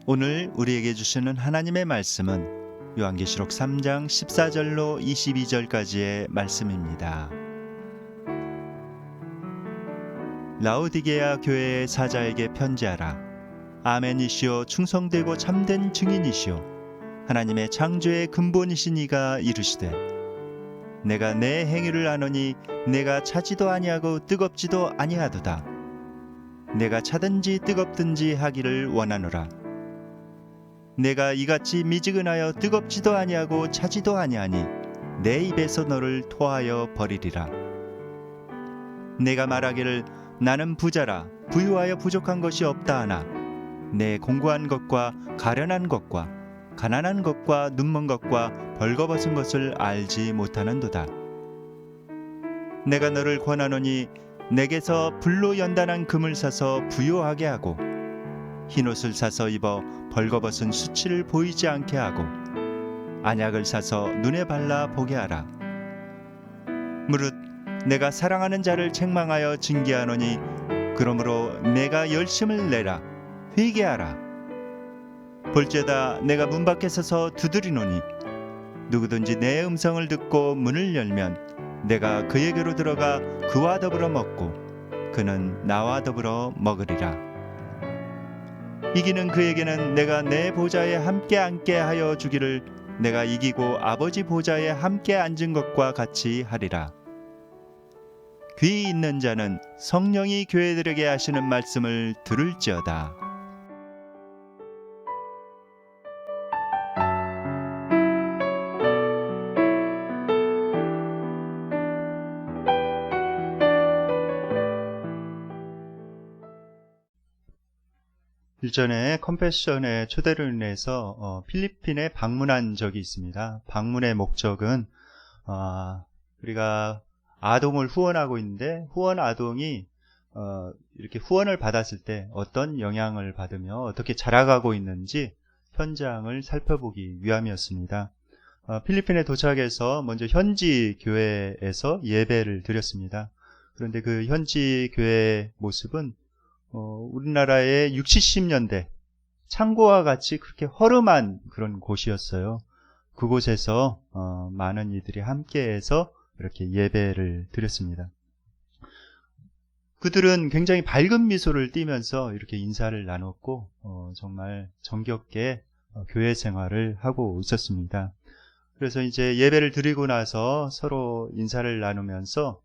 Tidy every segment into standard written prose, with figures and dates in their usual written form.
오늘 우리에게 주시는 하나님의 말씀은 요한계시록 3장 14절로 22절까지의 말씀입니다. 라오디게아 교회의 사자에게 편지하라. 아멘이시오, 충성되고 참된 증인이시오, 하나님의 창조의 근본이신 이가 이르시되, 내가 내 행위를 아노니 내가 차지도 아니하고 뜨겁지도 아니하도다. 내가 차든지 뜨겁든지 하기를 원하노라. 내가 이같이 미지근하여 뜨겁지도 아니하고 차지도 아니하니 내 입에서 너를 토하여 버리리라. 내가 말하기를 나는 부자라 부유하여 부족한 것이 없다 하나 내 공고한 것과 가련한 것과 가난한 것과 눈먼 것과 벌거벗은 것을 알지 못하는도다. 내가 너를 권하노니 내게서 불로 연단한 금을 사서 부요하게 하고 흰옷을 사서 입어 벌거벗은 수치를 보이지 않게 하고 안약을 사서 눈에 발라 보게 하라. 무릇 내가 사랑하는 자를 책망하여 징계하노니 그러므로 내가 열심을 내라. 회개하라. 볼지어다 내가 문 밖에 서서 두드리노니 누구든지 내 음성을 듣고 문을 열면 내가 그에게로 들어가 그와 더불어 먹고 그는 나와 더불어 먹으리라. 이기는 그에게는 내가 내 보좌에 함께 앉게 하여 주기를 내가 이기고 아버지 보좌에 함께 앉은 것과 같이 하리라. 귀 있는 자는 성령이 교회들에게 하시는 말씀을 들을지어다. 일전에 컴패션의 초대로 인해서 필리핀에 방문한 적이 있습니다. 방문의 목적은 우리가 아동을 후원하고 있는데 후원 아동이 이렇게 후원을 받았을 때 어떤 영향을 받으며 어떻게 자라가고 있는지 현장을 살펴보기 위함이었습니다. 필리핀에 도착해서 먼저 현지 교회에서 예배를 드렸습니다. 그런데 그 현지 교회의 모습은 우리나라의 60, 70년대 창고와 같이 그렇게 허름한 그런 곳이었어요. 그곳에서 많은 이들이 함께해서 이렇게 예배를 드렸습니다. 그들은 굉장히 밝은 미소를 띠면서 이렇게 인사를 나눴고 정말 정겹게 교회 생활을 하고 있었습니다. 그래서 이제 예배를 드리고 나서 서로 인사를 나누면서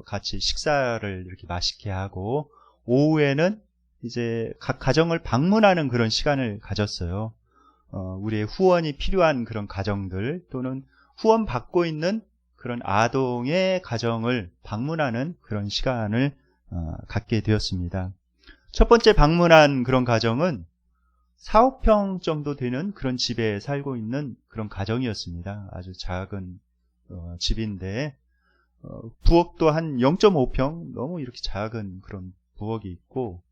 같이 식사를 이렇게 맛있게 하고 오후에는 이제 각 가정을 방문하는 그런 시간을 가졌어요. 우리의 후원이 필요한 그런 가정들 또는 후원 받고 있는 그런 아동의 가정을 방문하는 그런 시간을 갖게 되었습니다. 첫 번째 방문한 그런 가정은 4, 5평 정도 되는 그런 집에 살고 있는 그런 가정이었습니다. 아주 작은 집인데 부엌도 한 0.5평 너무 이렇게 작은 그런 부엌이 있고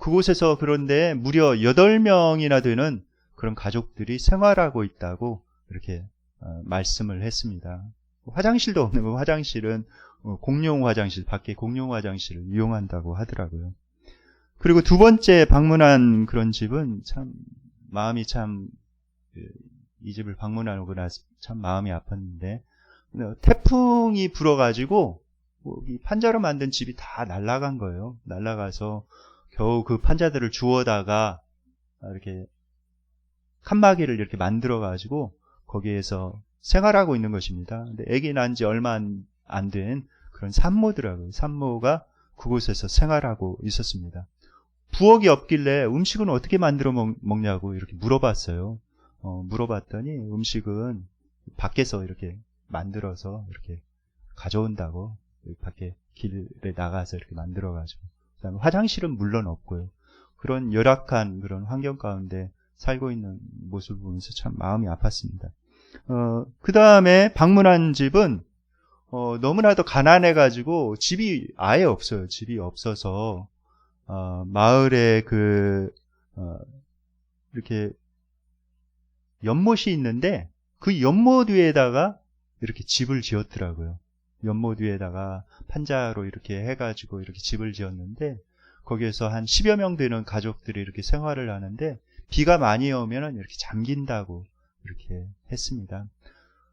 그곳에서 그런데 무려 8명이나 되는 그런 가족들이 생활하고 있다고 이렇게 말씀을 했습니다. 화장실도 없는 거, 화장실은 공용 화장실, 밖에 공용 화장실을 이용한다고 하더라고요. 그리고 두 번째 방문한 그런 집은 참 마음이 이 집을 방문하고 나서 참 마음이 아팠는데 태풍이 불어가지고 이 판자로 만든 집이 다 날아간 거예요. 날아가서 겨우 그 판자들을 주워다가 이렇게 칸막이를 이렇게 만들어 가지고 거기에서 생활하고 있는 것입니다. 근데 아기 난 지 얼마 안 된 그런 산모더라고요. 산모가 그곳에서 생활하고 있었습니다. 부엌이 없길래 음식은 어떻게 만들어 먹냐고 이렇게 물어봤어요. 물어봤더니 음식은 밖에서 이렇게 만들어서 이렇게 가져온다고, 밖에 길에 나가서 이렇게 만들어가지고, 그다음에 화장실은 물론 없고요. 그런 열악한 그런 환경 가운데 살고 있는 모습을 보면서 참 마음이 아팠습니다. 그 다음에 방문한 집은 너무나도 가난해가지고 집이 아예 없어요. 집이 없어서 마을에 이렇게 연못이 있는데 그 연못 위에다가 이렇게 집을 지었더라고요. 연못 위에다가 판자로 이렇게 해가지고 이렇게 집을 지었는데 거기에서 한 10여 명 되는 가족들이 이렇게 생활을 하는데 비가 많이 오면 이렇게 잠긴다고 이렇게 했습니다.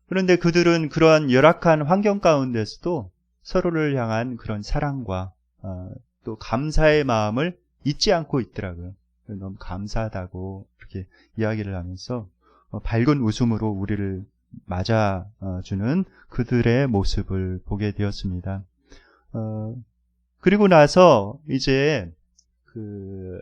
그런데 그들은 그러한 열악한 환경 가운데서도 서로를 향한 그런 사랑과 또 감사의 마음을 잊지 않고 있더라고요. 너무 감사하다고 이렇게 이야기를 하면서 밝은 웃음으로 우리를 맞아주는 그들의 모습을 보게 되었습니다. 그리고 나서 이제 그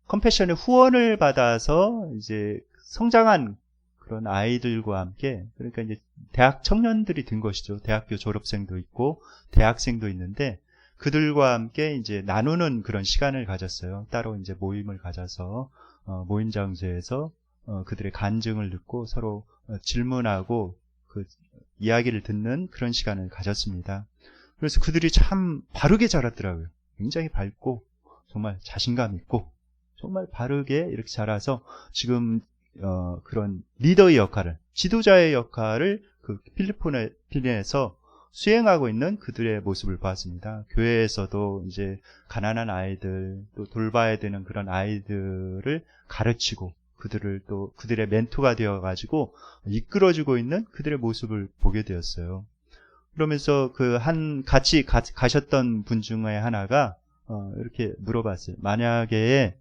컴패션의 후원을 받아서 이제 성장한 그런 아이들과 함께, 그러니까 이제 대학 청년들이 된 것이죠. 대학교 졸업생도 있고 대학생도 있는데 그들과 함께 이제 나누는 그런 시간을 가졌어요. 따로 이제 모임을 가져서 모임 장소에서 그들의 간증을 듣고 서로 질문하고 그 이야기를 듣는 그런 시간을 가졌습니다. 그래서 그들이 참 바르게 자랐더라고요. 굉장히 밝고 정말 자신감 있고 정말 바르게 이렇게 자라서 지금 그런 리더의 역할을, 지도자의 역할을 그 필리핀에서 수행하고 있는 그들의 모습을 봤습니다. 교회에서도 이제 가난한 아이들, 또 돌봐야 되는 그런 아이들을 가르치고 그들을 또 그들의 멘토가 되어가지고 이끌어주고 있는 그들의 모습을 보게 되었어요. 그러면서 같이 가셨던 분 중에 하나가 이렇게 물어봤어요. 만약에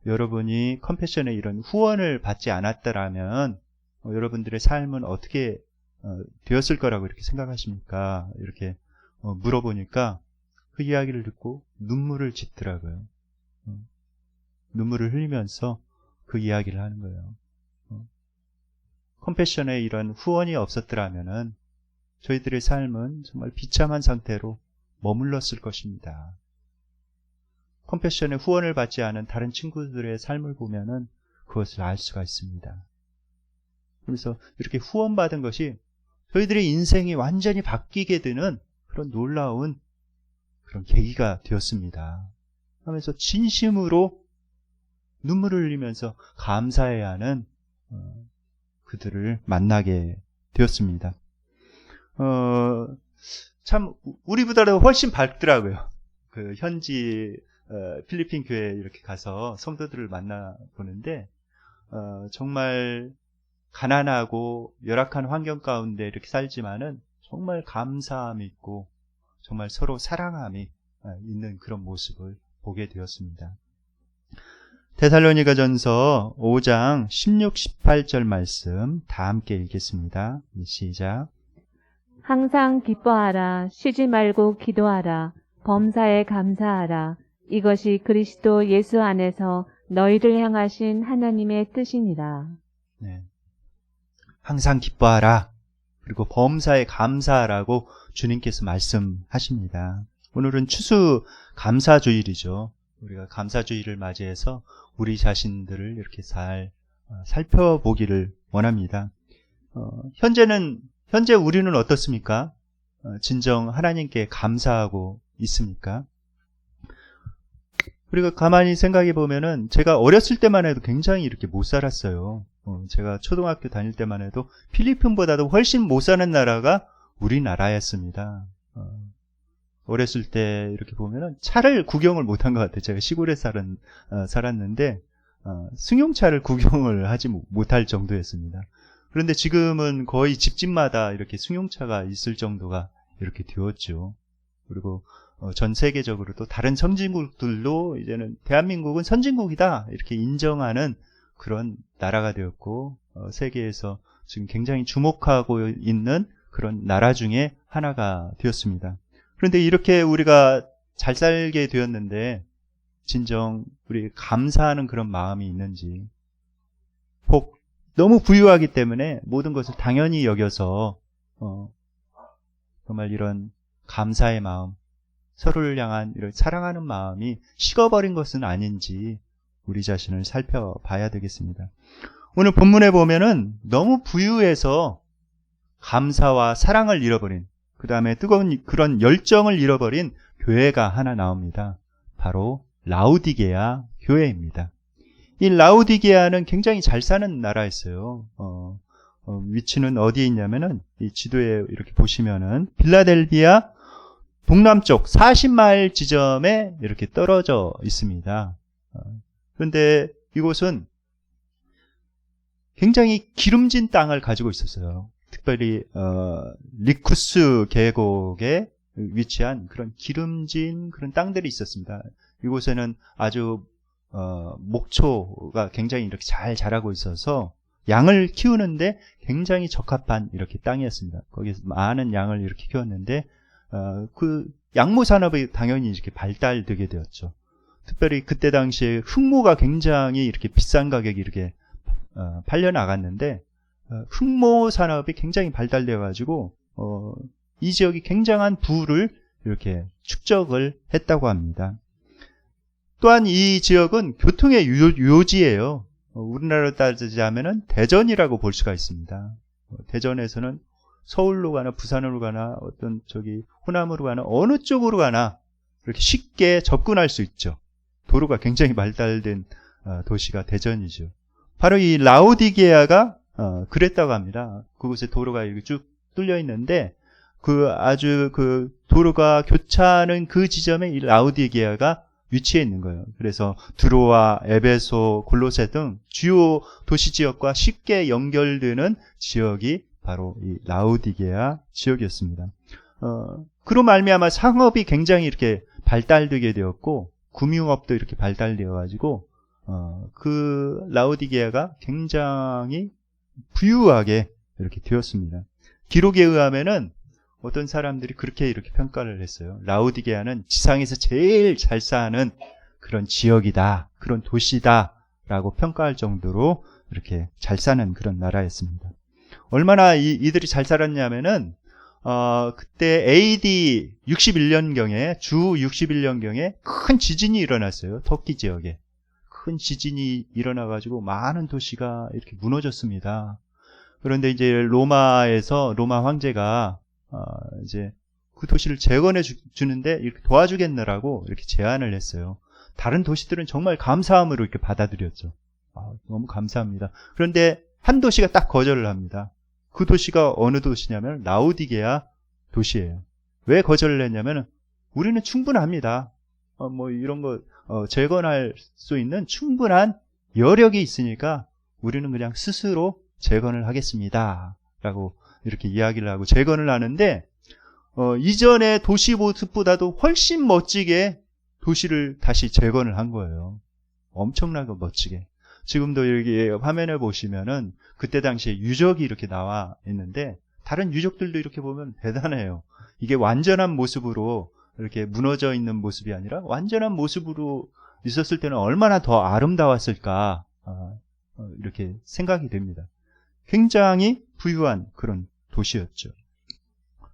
여러분이 컴패션의 이런 후원을 받지 않았더라면 여러분들의 삶은 어떻게 되었을 거라고 이렇게 생각하십니까? 이렇게 물어보니까 그 이야기를 듣고 눈물을 짓더라고요. 눈물을 흘리면서 그 이야기를 하는 거예요. 컴패션의 이런 후원이 없었더라면은 저희들의 삶은 정말 비참한 상태로 머물렀을 것입니다. 컴패션의 후원을 받지 않은 다른 친구들의 삶을 보면은 그것을 알 수가 있습니다. 그래서 이렇게 후원받은 것이 저희들의 인생이 완전히 바뀌게 되는 그런 놀라운 그런 계기가 되었습니다. 하면서 진심으로 눈물을 흘리면서 감사해야 하는 그들을 만나게 되었습니다. 참 우리보다도 훨씬 밝더라고요. 그 현지 필리핀 교회에 이렇게 가서 성도들을 만나 보는데 정말 가난하고 열악한 환경 가운데 이렇게 살지만은 정말 감사함이 있고 정말 서로 사랑함이 있는 그런 모습을 보게 되었습니다. 데살로니가전서 5장 16, 18절 말씀 다 함께 읽겠습니다. 시작. 항상 기뻐하라. 쉬지 말고 기도하라. 범사에 감사하라. 이것이 그리스도 예수 안에서 너희를 향하신 하나님의 뜻이니라. 네. 항상 기뻐하라. 그리고 범사에 감사하라고 주님께서 말씀하십니다. 오늘은 추수 감사주일이죠. 우리가 감사주일을 맞이해서 우리 자신들을 이렇게 잘 살펴보기를 원합니다. 현재 우리는 어떻습니까? 진정 하나님께 감사하고 있습니까? 우리가 가만히 생각해 보면은 제가 어렸을 때만 해도 굉장히 이렇게 못 살았어요. 제가 초등학교 다닐 때만 해도 필리핀보다도 훨씬 못 사는 나라가 우리나라였습니다. 어렸을 때 이렇게 보면은 차를 구경을 못한 것 같아요. 제가 시골에 살았는데 승용차를 구경을 하지 못할 정도였습니다. 그런데 지금은 거의 집집마다 이렇게 승용차가 있을 정도가 이렇게 되었죠. 그리고 전 세계적으로 또 다른 선진국들도 이제는 대한민국은 선진국이다 이렇게 인정하는 그런 나라가 되었고 세계에서 지금 굉장히 주목하고 있는 그런 나라 중에 하나가 되었습니다. 그런데 이렇게 우리가 잘 살게 되었는데 진정 우리 감사하는 그런 마음이 있는지, 혹 너무 부유하기 때문에 모든 것을 당연히 여겨서 정말 이런 감사의 마음, 서로를 향한 이런 사랑하는 마음이 식어버린 것은 아닌지 우리 자신을 살펴봐야 되겠습니다. 오늘 본문에 보면은 너무 부유해서 감사와 사랑을 잃어버린, 그 다음에 뜨거운 그런 열정을 잃어버린 교회가 하나 나옵니다. 바로 라우디게아 교회입니다. 이 라우디게아는 굉장히 잘 사는 나라였어요. 위치는 어디에 있냐면은 이 지도에 이렇게 보시면은 필라델피아 동남쪽 40마일 지점에 이렇게 떨어져 있습니다. 그런데 이곳은 굉장히 기름진 땅을 가지고 있었어요. 특별히 리쿠스 계곡에 위치한 그런 기름진 그런 땅들이 있었습니다. 이곳에는 아주 목초가 굉장히 이렇게 잘 자라고 있어서 양을 키우는데 굉장히 적합한 이렇게 땅이었습니다. 거기서 많은 양을 이렇게 키웠는데 그 양모 산업이 당연히 이렇게 발달되게 되었죠. 특별히 그때 당시에 흑모가 굉장히 이렇게 비싼 가격이 이렇게 팔려 나갔는데 흑모 산업이 굉장히 발달되어 가지고 이 지역이 굉장한 부를 이렇게 축적을 했다고 합니다. 또한 이 지역은 교통의 요지예요. 우리나라로 따지자면은 대전이라고 볼 수가 있습니다. 대전에서는 서울로 가나 부산으로 가나 어떤 호남으로 가나 어느 쪽으로 가나 이렇게 쉽게 접근할 수 있죠. 도로가 굉장히 발달된 도시가 대전이죠. 바로 이 라오디게아가 그랬다고 합니다. 그곳에 도로가 이렇게 쭉 뚫려 있는데 아주 도로가 교차하는 그 지점에 이 라오디게아가 위치해 있는 거예요. 그래서 드로아, 에베소, 골로새 등 주요 도시 지역과 쉽게 연결되는 지역이 바로 이 라오디게아 지역이었습니다. 그로 말미암아 상업이 굉장히 이렇게 발달되게 되었고 금융업도 이렇게 발달되어 가지고 그 라오디게아가 굉장히 부유하게 이렇게 되었습니다. 기록에 의하면은 어떤 사람들이 그렇게 이렇게 평가를 했어요. 라오디게아는 지상에서 제일 잘 사는 그런 지역이다, 그런 도시다라고 평가할 정도로 이렇게 잘 사는 그런 나라였습니다. 얼마나 이들이 잘 살았냐면은 그때 AD 61년경에 주 61년경에 큰 지진이 일어났어요. 터키 지역에 큰 지진이 일어나가지고 많은 도시가 이렇게 무너졌습니다. 그런데 이제 로마 황제가 이제 그 도시를 재건해 주는데 이렇게 도와주겠느라고 이렇게 제안을 했어요. 다른 도시들은 정말 감사함으로 이렇게 받아들였죠. 너무 감사합니다. 그런데 한 도시가 딱 거절을 합니다. 그 도시가 어느 도시냐면 라오디게아 도시예요. 왜 거절을 했냐면 우리는 충분합니다. 이런 거 재건할 수 있는 충분한 여력이 있으니까 우리는 그냥 스스로 재건을 하겠습니다. 라고 이렇게 이야기를 하고 재건을 하는데 이전의 도시 모습보다도 훨씬 멋지게 도시를 다시 재건을 한 거예요. 엄청나게 멋지게. 지금도 여기 화면에 보시면은 그때 당시에 유적이 이렇게 나와 있는데 다른 유적들도 이렇게 보면 대단해요. 이게 완전한 모습으로 이렇게 무너져 있는 모습이 아니라 완전한 모습으로 있었을 때는 얼마나 더 아름다웠을까 이렇게 생각이 됩니다. 굉장히 부유한 그런 도시였죠.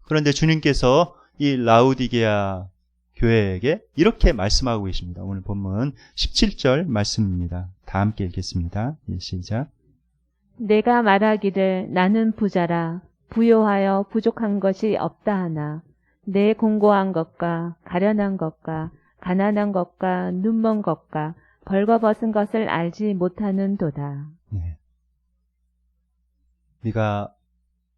그런데 주님께서 이 라오디게아 교회에게 이렇게 말씀하고 계십니다. 오늘 본문 17절 말씀입니다. 다 함께 읽겠습니다. 시작. 내가 말하기를 나는 부자라 부요하여 부족한 것이 없다 하나 내 공고한 것과 가련한 것과 가난한 것과 눈먼 것과 벌거벗은 것을 알지 못하는 도다. 네. 네가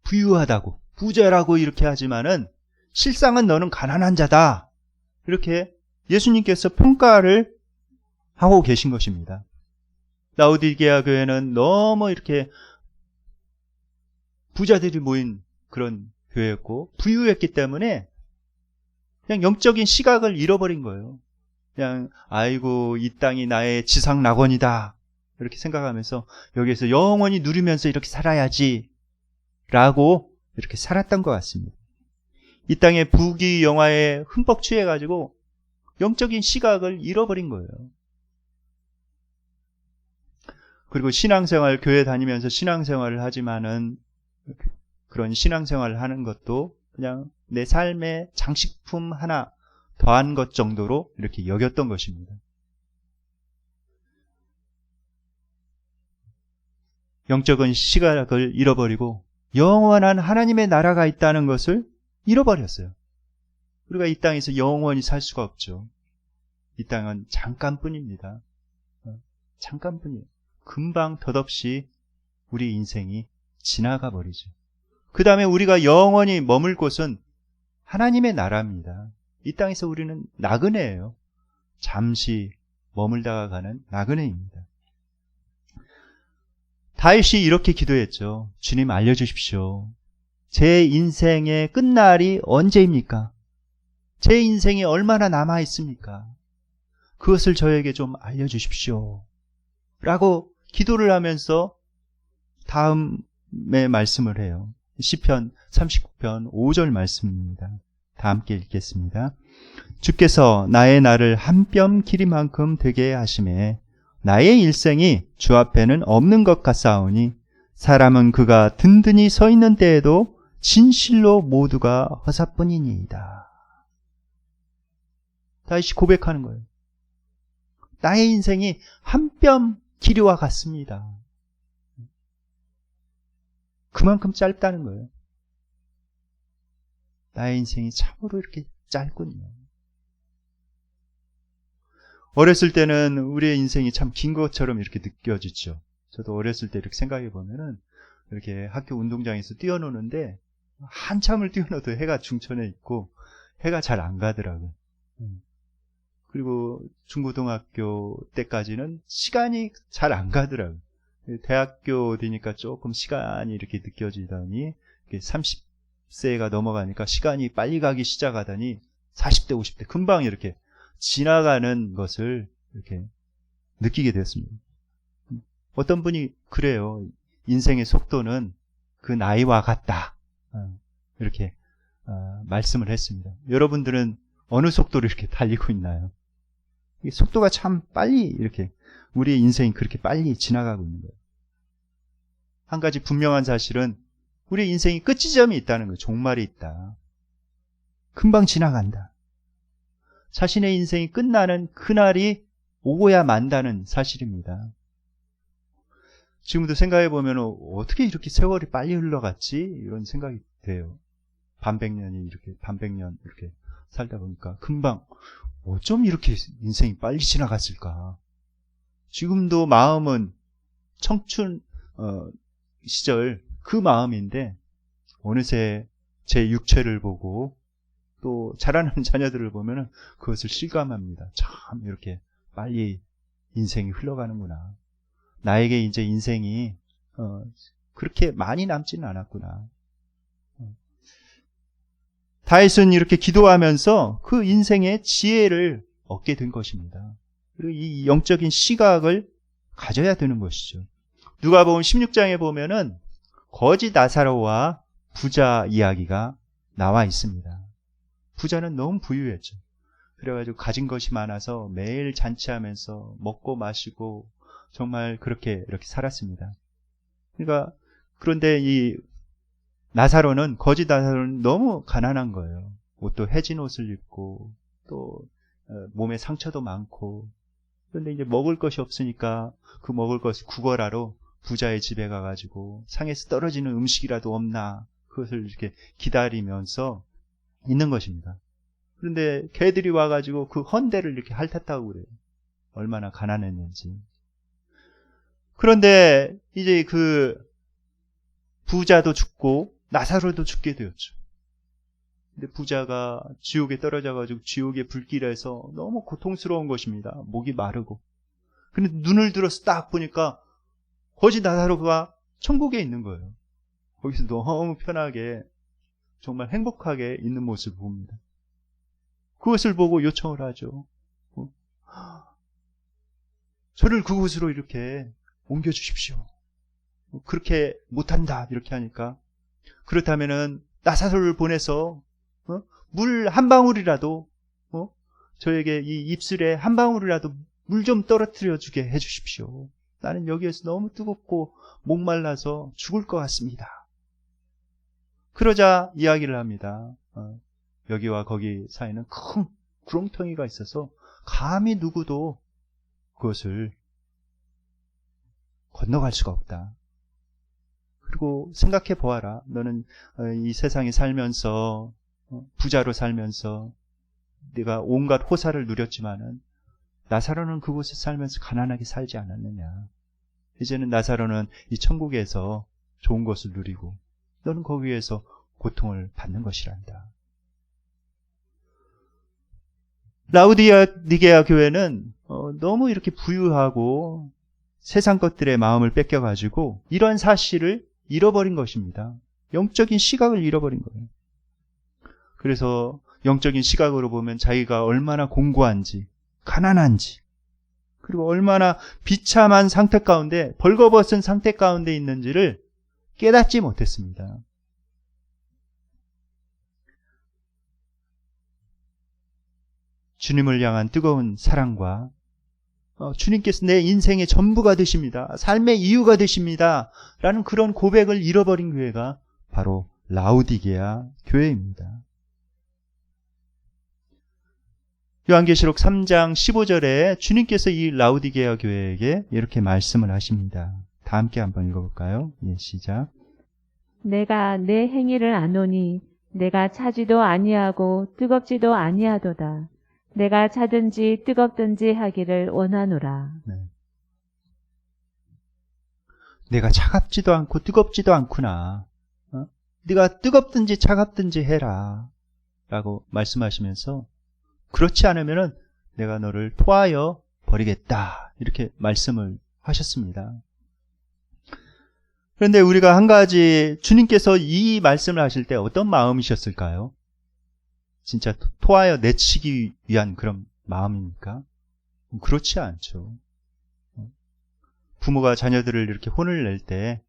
부유하다고 부자라고 이렇게 하지만은 실상은 너는 가난한 자다. 이렇게 예수님께서 평가를 하고 계신 것입니다. 라오디게아 교회는 너무 이렇게 부자들이 모인 그런 교회였고 부유했기 때문에 그냥 영적인 시각을 잃어버린 거예요. 그냥 아이고 이 땅이 나의 지상 낙원이다 이렇게 생각하면서 여기에서 영원히 누리면서 이렇게 살아야지 라고 이렇게 살았던 것 같습니다. 이 땅의 부귀 영화에 흠뻑 취해가지고 영적인 시각을 잃어버린 거예요. 그리고 신앙생활, 교회 다니면서 신앙생활을 하지만은 그런 신앙생활을 하는 것도 그냥 내 삶의 장식품 하나 더한 것 정도로 이렇게 여겼던 것입니다. 영적인 시각을 잃어버리고 영원한 하나님의 나라가 있다는 것을 잃어버렸어요. 우리가 이 땅에서 영원히 살 수가 없죠. 이 땅은 잠깐뿐입니다. 잠깐뿐이에요. 금방 덧없이 우리 인생이 지나가 버리죠. 그 다음에 우리가 영원히 머물 곳은 하나님의 나라입니다. 이 땅에서 우리는 나그네예요. 잠시 머물다가 가는 나그네입니다. 다윗이 이렇게 기도했죠. 주님 알려주십시오. 제 인생의 끝날이 언제입니까? 제 인생이 얼마나 남아있습니까? 그것을 저에게 좀 알려주십시오. 라고 기도를 하면서 다음에 말씀을 해요. 시편 39편 5절 말씀입니다. 다 함께 읽겠습니다. 주께서 나의 날을 한 뼘 길이만큼 되게 하심에 나의 일생이 주 앞에는 없는 것 같사오니 사람은 그가 든든히 서 있는 때에도 진실로 모두가 허사뿐이니이다. 다시 고백하는 거예요. 나의 인생이 한 뼘 길이와 같습니다. 그만큼 짧다는 거예요. 나의 인생이 참으로 이렇게 짧군요. 어렸을 때는 우리의 인생이 참 긴 것처럼 이렇게 느껴지죠. 저도 어렸을 때 이렇게 생각해 보면은 이렇게 학교 운동장에서 뛰어노는데 한참을 뛰어노도 해가 중천에 있고 해가 잘 안 가더라고요. 그리고 중고등학교 때까지는 시간이 잘 안 가더라고요. 대학교 되니까 조금 시간이 이렇게 느껴지더니 30세가 넘어가니까 시간이 빨리 가기 시작하더니 40대, 50대 금방 이렇게 지나가는 것을 이렇게 느끼게 되었습니다. 어떤 분이 그래요. 인생의 속도는 그 나이와 같다. 이렇게 말씀을 했습니다. 여러분들은 어느 속도로 이렇게 달리고 있나요? 이 속도가 참 빨리 이렇게 우리의 인생이 그렇게 빨리 지나가고 있는 거예요. 한 가지 분명한 사실은 우리의 인생이 끝지점이 있다는 거예요. 종말이 있다. 금방 지나간다. 자신의 인생이 끝나는 그날이 오고야 만다는 사실입니다. 지금도 생각해 보면 어떻게 이렇게 세월이 빨리 흘러갔지? 이런 생각이 돼요. 반백년이 이렇게 반백년 이렇게 살다 보니까 금방 어쩜 이렇게 인생이 빨리 지나갔을까? 지금도 마음은 청춘 시절 그 마음인데 어느새 제 육체를 보고 또 자라는 자녀들을 보면 그것을 실감합니다. 참 이렇게 빨리 인생이 흘러가는구나. 나에게 이제 인생이 그렇게 많이 남지는 않았구나. 다윗은 이렇게 기도하면서 그 인생의 지혜를 얻게 된 것입니다. 그리고 이 영적인 시각을 가져야 되는 것이죠. 누가복음 16장에 보면은 거지 나사로와 부자 이야기가 나와 있습니다. 부자는 너무 부유했죠. 그래가지고 가진 것이 많아서 매일 잔치하면서 먹고 마시고 정말 그렇게 이렇게 살았습니다. 그러니까 그런데 이 나사로는 거지 나사로는 너무 가난한 거예요. 옷도 해진 옷을 입고 또 몸에 상처도 많고 그런데 이제 먹을 것이 없으니까 그 먹을 것을 구걸하러 부자의 집에 가가지고 상에서 떨어지는 음식이라도 없나 그것을 이렇게 기다리면서 있는 것입니다. 그런데 개들이 와가지고 그 헌대를 이렇게 핥았다고 그래요. 얼마나 가난했는지. 그런데 이제 그 부자도 죽고 나사로도 죽게 되었죠. 근데 부자가 지옥에 떨어져가지고 지옥의 불길에서 너무 고통스러운 것입니다. 목이 마르고. 근데 눈을 들어서 딱 보니까 거지 나사로가 천국에 있는 거예요. 거기서 너무 편하게 정말 행복하게 있는 모습을 봅니다. 그것을 보고 요청을 하죠. 저를 그곳으로 이렇게 옮겨주십시오. 그렇게 못한다 이렇게 하니까 그렇다면은 나사로를 보내서 물 한 방울이라도 저에게 이 입술에 한 방울이라도 물 좀 떨어뜨려 주게 해주십시오. 나는 여기에서 너무 뜨겁고 목말라서 죽을 것 같습니다. 그러자 이야기를 합니다. 여기와 거기 사이는 큰 구렁텅이가 있어서 감히 누구도 그것을 건너갈 수가 없다. 그리고 생각해 보아라. 너는 이 세상에 살면서 부자로 살면서 네가 온갖 호사를 누렸지만은 나사로는 그곳에 살면서 가난하게 살지 않았느냐. 이제는 나사로는 이 천국에서 좋은 것을 누리고 너는 거기에서 고통을 받는 것이란다. 라우디게아 교회는 너무 이렇게 부유하고 세상 것들의 마음을 뺏겨가지고 이런 사실을 잃어버린 것입니다. 영적인 시각을 잃어버린 거예요. 그래서 영적인 시각으로 보면 자기가 얼마나 공고한지, 가난한지, 그리고 얼마나 비참한 상태 가운데, 벌거벗은 상태 가운데 있는지를 깨닫지 못했습니다. 주님을 향한 뜨거운 사랑과 주님께서 내 인생의 전부가 되십니다. 삶의 이유가 되십니다. 라는 그런 고백을 잃어버린 교회가 바로 라우디게아 교회입니다. 요한계시록 3장 15절에 주님께서 이 라우디게아 교회에게 이렇게 말씀을 하십니다. 다 함께 한번 읽어볼까요? 예, 시작. 내가 내 행위를 아노니 내가 차지도 아니하고 뜨겁지도 아니하도다. 내가 차든지 뜨겁든지 하기를 원하노라. 네. 내가 차갑지도 않고 뜨겁지도 않구나. 네가 뜨겁든지 차갑든지 해라. 라고 말씀하시면서 그렇지 않으면 내가 너를 토하여 버리겠다. 이렇게 말씀을 하셨습니다. 그런데 우리가 한 가지, 주님께서 이 말씀을 하실 때 어떤 마음이셨을까요? 진짜 토하여 내치기 위한 그런 마음입니까? 그렇지 않죠. 부모가 자녀들을 이렇게 혼을 낼 때,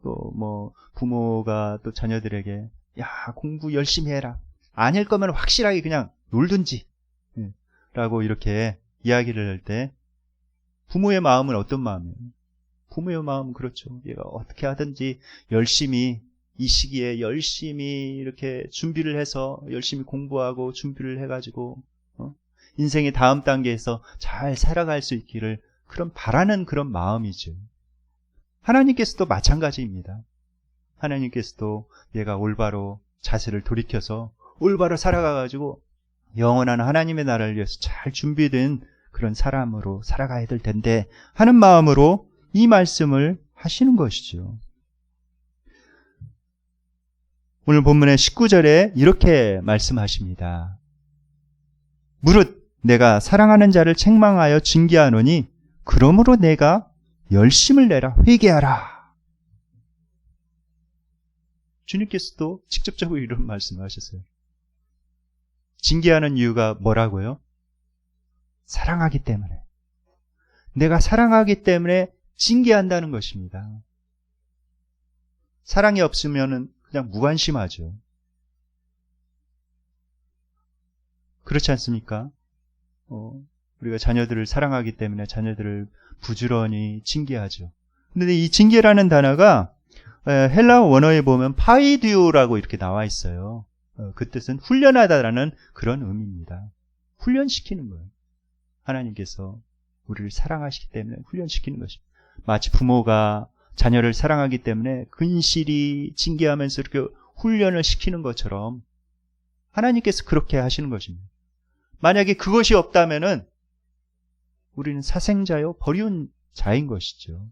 또 부모가 또 자녀들에게, 야, 공부 열심히 해라. 아닐 거면 확실하게 그냥 놀든지. 라고 이렇게 이야기를 할 때, 부모의 마음은 어떤 마음이에요? 부모의 마음은 그렇죠. 얘가 어떻게 하든지 열심히, 이 시기에 열심히 이렇게 준비를 해서 열심히 공부하고 준비를 해가지고 인생의 다음 단계에서 잘 살아갈 수 있기를 그런 바라는 그런 마음이죠. 하나님께서도 마찬가지입니다. 하나님께서도 얘가 올바로 자세를 돌이켜서 올바로 살아가가지고 영원한 하나님의 나라를 위해서 잘 준비된 그런 사람으로 살아가야 될 텐데 하는 마음으로 이 말씀을 하시는 것이죠. 오늘 본문의 19절에 이렇게 말씀하십니다. 무릇 내가 사랑하는 자를 책망하여 징계하노니 그러므로 내가 열심을 내라 회개하라. 주님께서도 직접적으로 이런 말씀을 하셨어요. 징계하는 이유가 뭐라고요? 사랑하기 때문에. 내가 사랑하기 때문에 징계한다는 것입니다. 사랑이 없으면은 그냥 무관심하죠. 그렇지 않습니까? 우리가 자녀들을 사랑하기 때문에 자녀들을 부지런히 징계하죠. 근데 이 징계라는 단어가 헬라어 원어에 보면 파이디오라고 이렇게 나와 있어요. 그 뜻은 훈련하다라는 그런 의미입니다. 훈련시키는 거예요. 하나님께서 우리를 사랑하시기 때문에 훈련시키는 것입니다. 마치 부모가 자녀를 사랑하기 때문에 근실히 징계하면서 이렇게 훈련을 시키는 것처럼 하나님께서 그렇게 하시는 것입니다. 만약에 그것이 없다면은 우리는 사생자요, 버리운 자인 것이죠.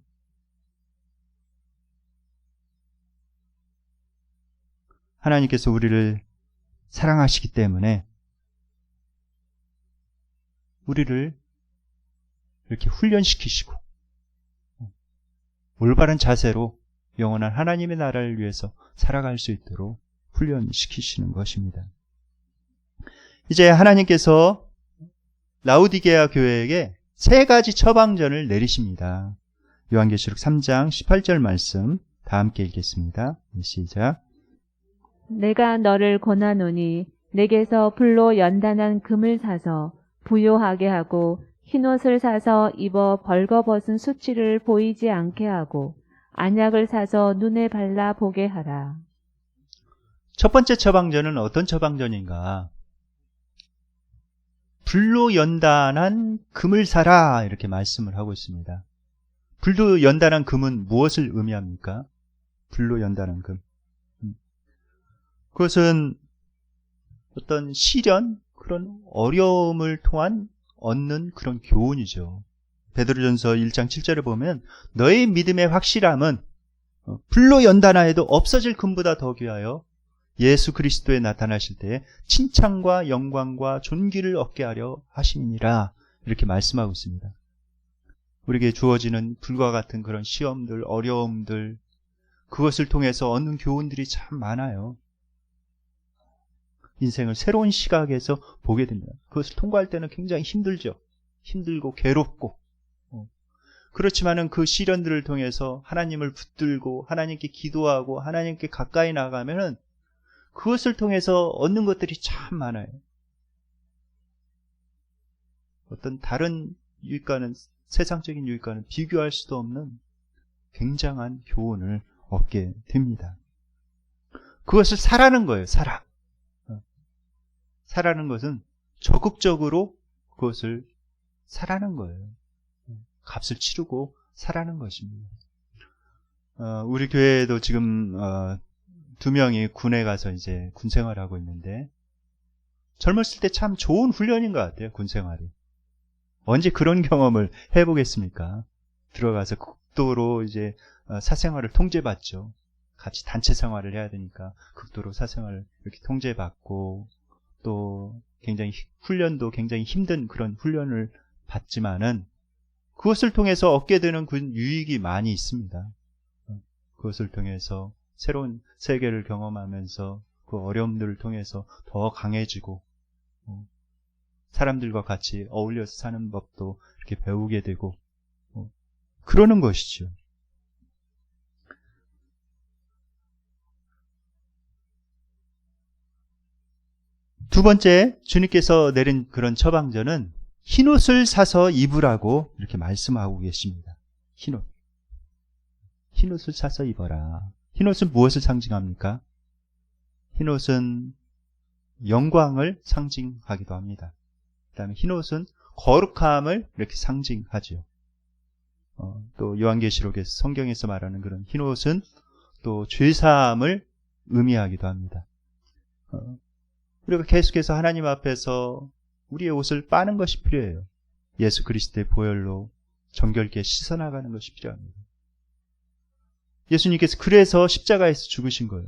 하나님께서 우리를 사랑하시기 때문에 우리를 이렇게 훈련시키시고 올바른 자세로 영원한 하나님의 나라를 위해서 살아갈 수 있도록 훈련시키시는 것입니다. 이제 하나님께서 라우디게아 교회에게 세 가지 처방전을 내리십니다. 요한계시록 3장 18절 말씀 다 함께 읽겠습니다. 시작. 내가 너를 권하노니 내게서 불로 연단한 금을 사서 부요하게 하고 흰옷을 사서 입어 벌거벗은 수치를 보이지 않게 하고 안약을 사서 눈에 발라 보게 하라. 첫 번째 처방전은 어떤 처방전인가? 불로 연단한 금을 사라 이렇게 말씀을 하고 있습니다. 불로 연단한 금은 무엇을 의미합니까? 불로 연단한 금. 그것은 어떤 시련, 그런 어려움을 통한 얻는 그런 교훈이죠. 베드로전서 1장 7절에 보면 너의 믿음의 확실함은 불로 연단하여도 없어질 금보다 더 귀하여 예수 그리스도에 나타나실 때 칭찬과 영광과 존귀를 얻게 하려 하심이니라 이렇게 말씀하고 있습니다. 우리에게 주어지는 불과 같은 그런 시험들, 어려움들, 그것을 통해서 얻는 교훈들이 참 많아요. 인생을 새로운 시각에서 보게 됩니다. 그것을 통과할 때는 굉장히 힘들죠. 힘들고 괴롭고. 그렇지만은 그 시련들을 통해서 하나님을 붙들고 하나님께 기도하고 하나님께 가까이 나가면은 그것을 통해서 얻는 것들이 참 많아요. 어떤 다른 유익과는, 세상적인 유익과는 비교할 수도 없는 굉장한 교훈을 얻게 됩니다. 그것을 사라는 거예요. 사라는 것은 적극적으로 그것을 사라는 거예요. 값을 치르고 사라는 것입니다. 우리 교회에도 지금 2명이 군에 가서 이제 군 생활하고 있는데, 젊었을 때 참 좋은 훈련인 것 같아요. 군 생활이. 언제 그런 경험을 해보겠습니까? 들어가서 극도로 이제 사생활을 통제받죠. 같이 단체 생활을 해야 되니까 극도로 사생활을 이렇게 통제받고, 또 굉장히 훈련도 굉장히 힘든 그런 훈련을 받지만은 그것을 통해서 얻게 되는 그 유익이 많이 있습니다. 그것을 통해서 새로운 세계를 경험하면서 그 어려움들을 통해서 더 강해지고, 사람들과 같이 어울려서 사는 법도 이렇게 배우게 되고, 그러는 것이죠. 두 번째, 주님께서 내린 그런 처방전은 흰옷을 사서 입으라고 이렇게 말씀하고 계십니다. 흰옷을 사서 입어라. 흰옷은 무엇을 상징합니까? 흰옷은 영광을 상징하기도 합니다. 그 다음에 흰옷은 거룩함을 이렇게 상징하죠. 또 요한계시록에서, 성경에서 말하는 그런 흰옷은 또 죄사함을 의미하기도 합니다. 우리가 계속해서 하나님 앞에서 우리의 옷을 빠는 것이 필요해요. 예수 그리스도의 보혈로 정결케 씻어나가는 것이 필요합니다. 예수님께서 그래서 십자가에서 죽으신 거예요.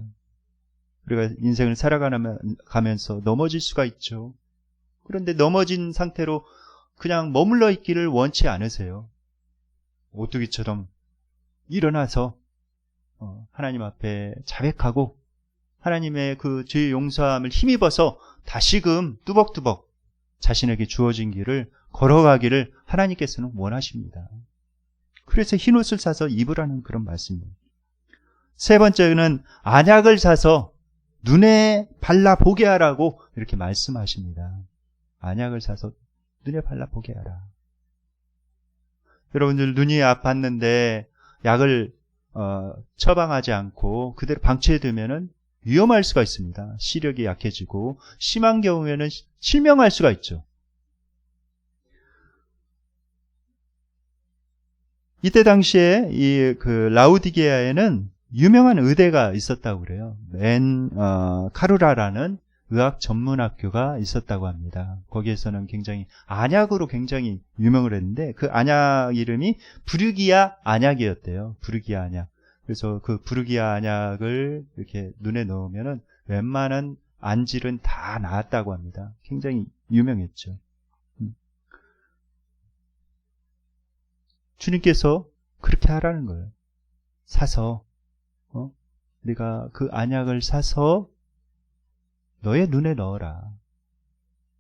우리가 인생을 살아가면서 넘어질 수가 있죠. 그런데 넘어진 상태로 그냥 머물러 있기를 원치 않으세요. 오뚜기처럼 일어나서 하나님 앞에 자백하고 하나님의 그 죄의 용서함을 힘입어서 다시금 뚜벅뚜벅 자신에게 주어진 길을 걸어가기를 하나님께서는 원하십니다. 그래서 흰옷을 사서 입으라는 그런 말씀입니다. 세 번째는 안약을 사서 눈에 발라보게 하라고 이렇게 말씀하십니다. 안약을 사서 눈에 발라보게 하라. 여러분들 눈이 아팠는데 약을 처방하지 않고 그대로 방치해두면은 위험할 수가 있습니다. 시력이 약해지고 심한 경우에는 실명할 수가 있죠. 이때 당시에 이 그 라우디게아에는 유명한 의대가 있었다고 그래요. 카루라라는 의학 전문 학교가 있었다고 합니다. 거기에서는 굉장히 안약으로 굉장히 유명을 했는데 그 안약 이름이 부르기아 안약이었대요. 부르기아 안약. 그래서 그 부르기아 안약을 이렇게 눈에 넣으면은 웬만한 안질은 다 나았다고 합니다. 굉장히 유명했죠. 주님께서 그렇게 하라는 거예요. 사서 네가 그 안약을 사서 너의 눈에 넣어라.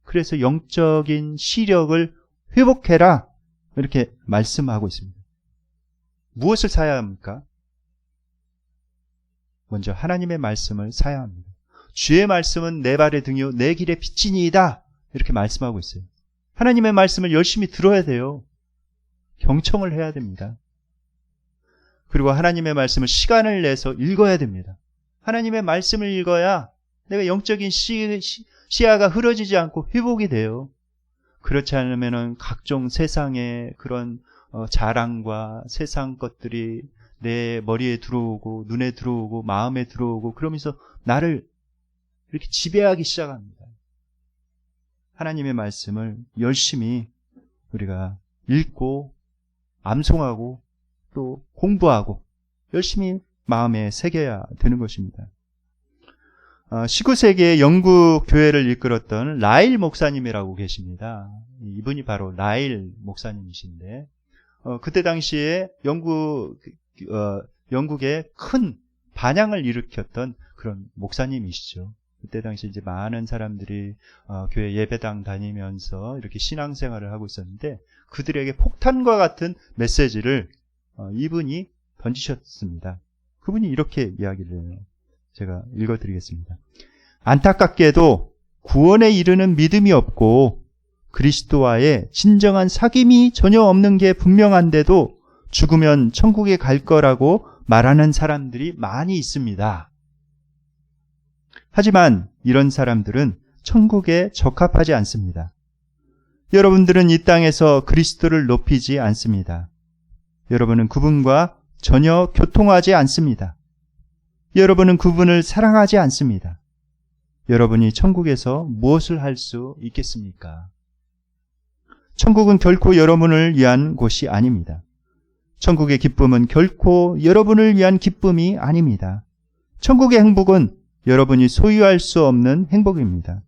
그래서 영적인 시력을 회복해라. 이렇게 말씀하고 있습니다. 무엇을 사야 합니까? 먼저 하나님의 말씀을 사야 합니다. 주의 말씀은 내 발의 등이요 내 길의 빛이니이다. 이렇게 말씀하고 있어요. 하나님의 말씀을 열심히 들어야 돼요. 경청을 해야 됩니다. 그리고 하나님의 말씀을 시간을 내서 읽어야 됩니다. 하나님의 말씀을 읽어야 내가 영적인 시야가 흐려지지 않고 회복이 돼요. 그렇지 않으면 각종 세상의 그런 자랑과 세상 것들이 내 머리에 들어오고 눈에 들어오고 마음에 들어오고 그러면서 나를 이렇게 지배하기 시작합니다. 하나님의 말씀을 열심히 우리가 읽고 암송하고 또 공부하고 열심히 마음에 새겨야 되는 것입니다. 19세기에 영국 교회를 이끌었던 라일 목사님이라고 계십니다. 이분이 바로 라일 목사님이신데 그때 당시에 영국에 큰 반향을 일으켰던 그런 목사님이시죠. 그때 당시 이제 많은 사람들이 교회 예배당 다니면서 이렇게 신앙생활을 하고 있었는데 그들에게 폭탄과 같은 메시지를 이분이 던지셨습니다. 그분이 이렇게 이야기를 해요. 제가 읽어드리겠습니다. 안타깝게도 구원에 이르는 믿음이 없고 그리스도와의 진정한 사귐이 전혀 없는 게 분명한데도 죽으면 천국에 갈 거라고 말하는 사람들이 많이 있습니다. 하지만 이런 사람들은 천국에 적합하지 않습니다. 여러분들은 이 땅에서 그리스도를 높이지 않습니다. 여러분은 그분과 전혀 교통하지 않습니다. 여러분은 그분을 사랑하지 않습니다. 여러분이 천국에서 무엇을 할 수 있겠습니까? 천국은 결코 여러분을 위한 곳이 아닙니다. 천국의 기쁨은 결코 여러분을 위한 기쁨이 아닙니다. 천국의 행복은 여러분이 소유할 수 없는 행복입니다.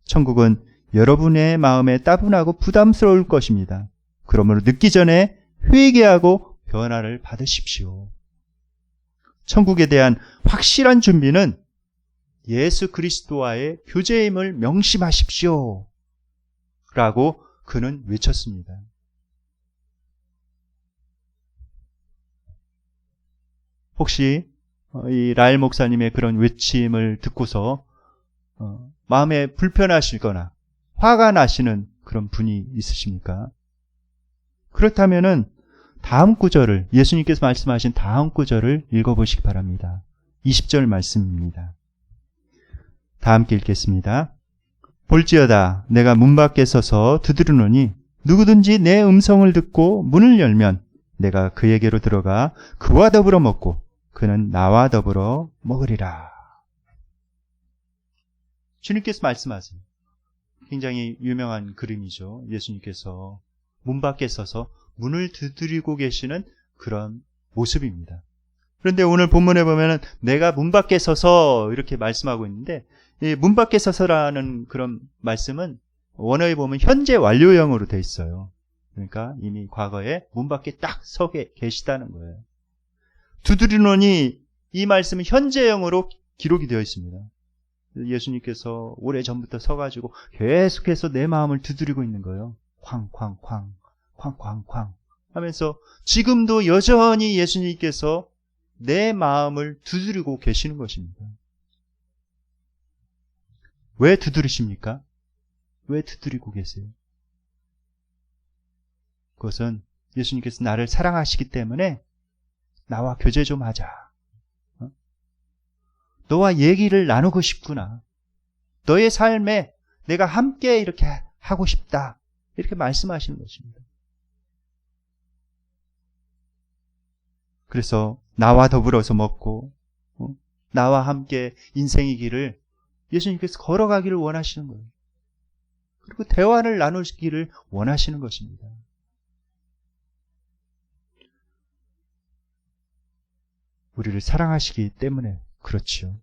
천국은 여러분의 마음에 따분하고 부담스러울 것입니다. 그러므로 늦기 전에 회개하고 변화를 받으십시오. 천국에 대한 확실한 준비는 예수 그리스도와의 교제임을 명심하십시오. 라고 그는 외쳤습니다. 혹시 이 라엘 목사님의 그런 외침을 듣고서 마음에 불편하시거나 화가 나시는 그런 분이 있으십니까? 그렇다면은 다음 구절을, 예수님께서 말씀하신 다음 구절을 읽어보시기 바랍니다. 20절 말씀입니다. 다 함께 읽겠습니다. 볼지어다 내가 문 밖에 서서 두드리노니 누구든지 내 음성을 듣고 문을 열면 내가 그에게로 들어가 그와 더불어 먹고 그는 나와 더불어 먹으리라. 주님께서 말씀하세요. 굉장히 유명한 그림이죠. 예수님께서 문 밖에 서서 문을 두드리고 계시는 그런 모습입니다. 그런데 오늘 본문에 보면은 내가 문 밖에 서서 이렇게 말씀하고 있는데 이 문 밖에 서서라는 그런 말씀은 원어에 보면 현재 완료형으로 돼 있어요. 그러니까 이미 과거에 문 밖에 딱 서 계시다는 거예요. 두드리노니 이 말씀은 현재형으로 기록이 되어 있습니다. 예수님께서 오래전부터 서가지고 계속해서 내 마음을 두드리고 있는 거예요. 쾅쾅쾅 쾅쾅쾅 하면서 지금도 여전히 예수님께서 내 마음을 두드리고 계시는 것입니다. 왜 두드리십니까? 왜 두드리고 계세요? 그것은 예수님께서 나를 사랑하시기 때문에 나와 교제 좀 하자. 너와 얘기를 나누고 싶구나. 너의 삶에 내가 함께 이렇게 하고 싶다. 이렇게 말씀하시는 것입니다. 그래서 나와 더불어서 먹고 나와 함께 인생의 길을 예수님께서 걸어가기를 원하시는 거예요. 그리고 대화를 나누기를 원하시는 것입니다. 우리를 사랑하시기 때문에 그렇지요.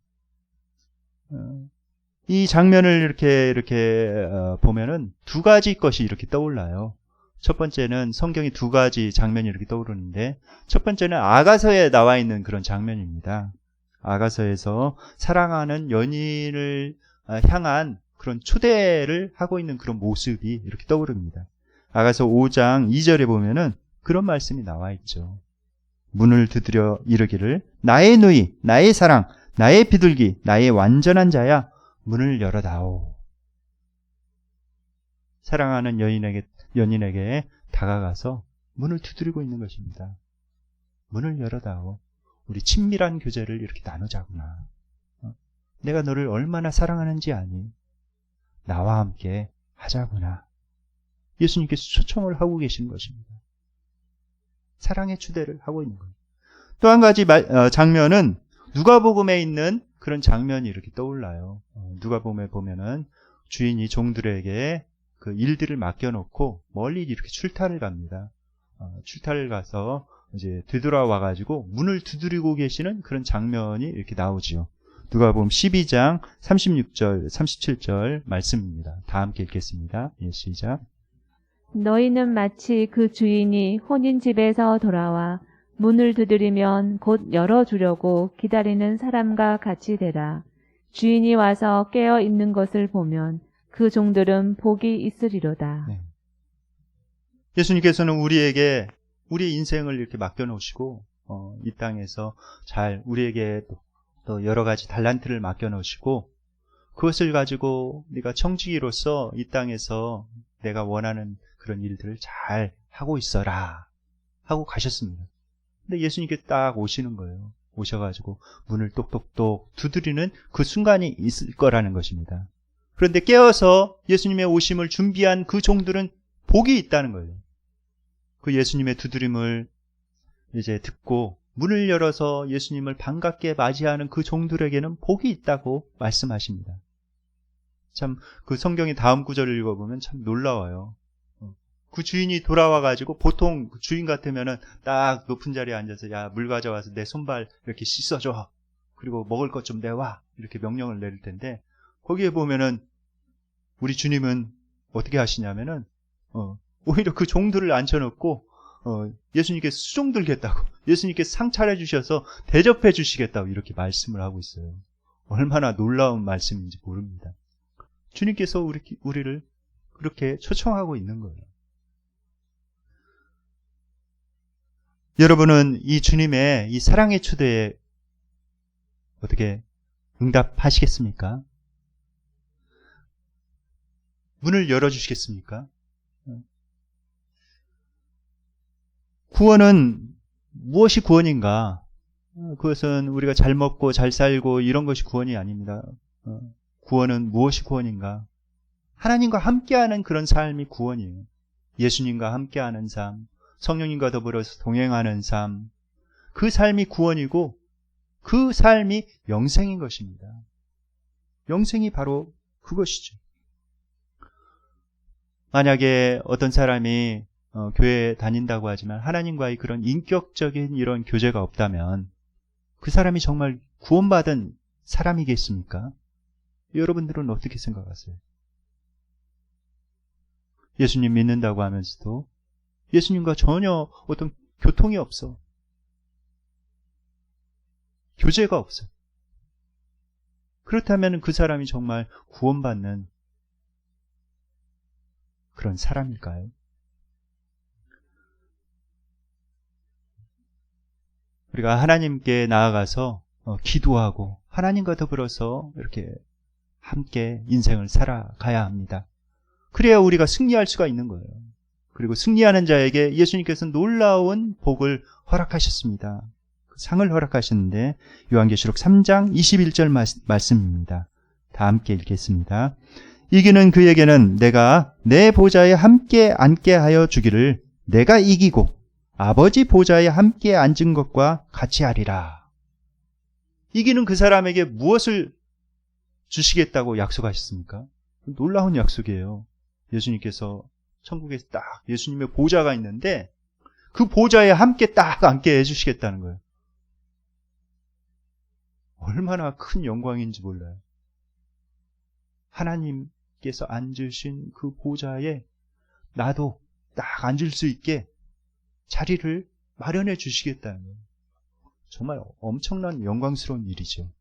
이 장면을 이렇게 보면은 두 가지 것이 이렇게 떠올라요. 첫 번째는 성경이 두 가지 장면이 이렇게 떠오르는데 첫 번째는 아가서에 나와 있는 그런 장면입니다. 아가서에서 사랑하는 연인을 향한 그런 초대를 하고 있는 그런 모습이 이렇게 떠오릅니다. 아가서 5장 2절에 보면은 그런 말씀이 나와 있죠. 문을 두드려 이르기를 나의 누이, 나의 사랑, 나의 비둘기, 나의 완전한 자야 문을 열어다오. 사랑하는 연인에게 다가가서 문을 두드리고 있는 것입니다. 문을 열어다오. 우리 친밀한 교제를 이렇게 나누자구나. 내가 너를 얼마나 사랑하는지 아니? 나와 함께 하자구나. 예수님께서 초청을 하고 계시는 것입니다. 사랑의 추대를 하고 있는 거예요. 또 한 가지 장면은 누가복음에 있는 그런 장면이 이렇게 떠올라요. 누가복음에 보면은 주인이 종들에게 그 일들을 맡겨놓고 멀리 이렇게 출타를 갑니다. 출타를 가서 이제 되돌아와가지고 문을 두드리고 계시는 그런 장면이 이렇게 나오지요. 누가복음 12장 36절, 37절 말씀입니다. 다 함께 읽겠습니다. 예, 시작. 너희는 마치 그 주인이 혼인집에서 돌아와 문을 두드리면 곧 열어주려고 기다리는 사람과 같이 되라. 주인이 와서 깨어 있는 것을 보면 그 종들은 복이 있으리로다. 네. 예수님께서는 우리에게 우리의 인생을 이렇게 맡겨놓으시고 이 땅에서 잘 우리에게 또 여러 가지 달란트를 맡겨놓으시고 그것을 가지고 네가 청지기로서 이 땅에서 내가 원하는 그런 일들을 잘 하고 있어라 하고 가셨습니다. 근데 예수님께 딱 오시는 거예요. 오셔가지고 문을 똑똑똑 두드리는 그 순간이 있을 거라는 것입니다. 그런데 깨어서 예수님의 오심을 준비한 그 종들은 복이 있다는 거예요. 그 예수님의 두드림을 이제 듣고 문을 열어서 예수님을 반갑게 맞이하는 그 종들에게는 복이 있다고 말씀하십니다. 참 그 성경의 다음 구절을 읽어보면 참 놀라워요. 그 주인이 돌아와가지고 보통 그 주인 같으면은 딱 높은 자리에 앉아서 야, 물 가져와서 내 손발 이렇게 씻어줘. 그리고 먹을 것 좀 내와. 이렇게 명령을 내릴 텐데 거기에 보면은 우리 주님은 어떻게 하시냐면은 오히려 그 종들을 앉혀놓고 예수님께 수종 들겠다고 예수님께 상 차려주셔서 대접해 주시겠다고 이렇게 말씀을 하고 있어요. 얼마나 놀라운 말씀인지 모릅니다. 주님께서 우리를 그렇게 초청하고 있는 거예요. 여러분은 이 주님의 이 사랑의 초대에 어떻게 응답하시겠습니까? 문을 열어주시겠습니까? 구원은 무엇이 구원인가? 그것은 우리가 잘 먹고 잘 살고 이런 것이 구원이 아닙니다. 구원은 무엇이 구원인가? 하나님과 함께하는 그런 삶이 구원이에요. 예수님과 함께하는 삶, 성령님과 더불어서 동행하는 삶, 그 삶이 구원이고 그 삶이 영생인 것입니다. 영생이 바로 그것이죠. 만약에 어떤 사람이 교회에 다닌다고 하지만 하나님과의 그런 인격적인 이런 교제가 없다면 그 사람이 정말 구원받은 사람이겠습니까? 여러분들은 어떻게 생각하세요? 예수님 믿는다고 하면서도 예수님과 전혀 어떤 교통이 없어. 교제가 없어. 그렇다면 그 사람이 정말 구원받는 그런 사람일까요? 우리가 하나님께 나아가서 기도하고 하나님과 더불어서 이렇게 함께 인생을 살아가야 합니다. 그래야 우리가 승리할 수가 있는 거예요. 그리고 승리하는 자에게 예수님께서는 놀라운 복을 허락하셨습니다. 그 상을 허락하셨는데 요한계시록 3장 21절 말씀입니다. 다 함께 읽겠습니다. 이기는 그에게는 내가 내 보좌에 함께 앉게 하여 주기를 내가 이기고 아버지 보좌에 함께 앉은 것과 같이 하리라. 이기는 그 사람에게 무엇을 주시겠다고 약속하셨습니까? 놀라운 약속이에요. 예수님께서 천국에서 딱 예수님의 보좌가 있는데 그 보좌에 함께 딱 앉게 해주시겠다는 거예요. 얼마나 큰 영광인지 몰라요. 하나님께서 앉으신 그 보좌에 나도 딱 앉을 수 있게 자리를 마련해 주시겠다는 거예요. 정말 엄청난 영광스러운 일이죠.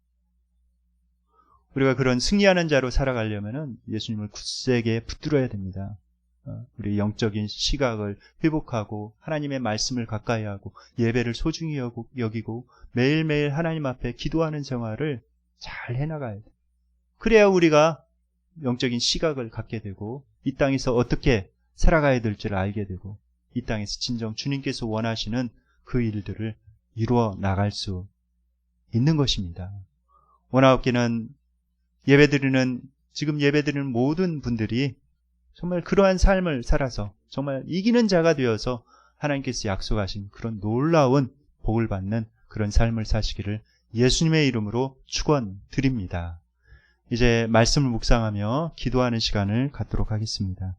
우리가 그런 승리하는 자로 살아가려면 예수님을 굳세게 붙들어야 됩니다. 우리 영적인 시각을 회복하고 하나님의 말씀을 가까이 하고 예배를 소중히 여기고 매일매일 하나님 앞에 기도하는 생활을 잘 해나가야 돼요. 그래야 우리가 영적인 시각을 갖게 되고 이 땅에서 어떻게 살아가야 될지를 알게 되고 이 땅에서 진정 주님께서 원하시는 그 일들을 이루어 나갈 수 있는 것입니다. 원하옵기는 지금 예배드리는 모든 분들이 정말 그러한 삶을 살아서 정말 이기는 자가 되어서 하나님께서 약속하신 그런 놀라운 복을 받는 그런 삶을 사시기를 예수님의 이름으로 축원드립니다. 이제 말씀을 묵상하며 기도하는 시간을 갖도록 하겠습니다.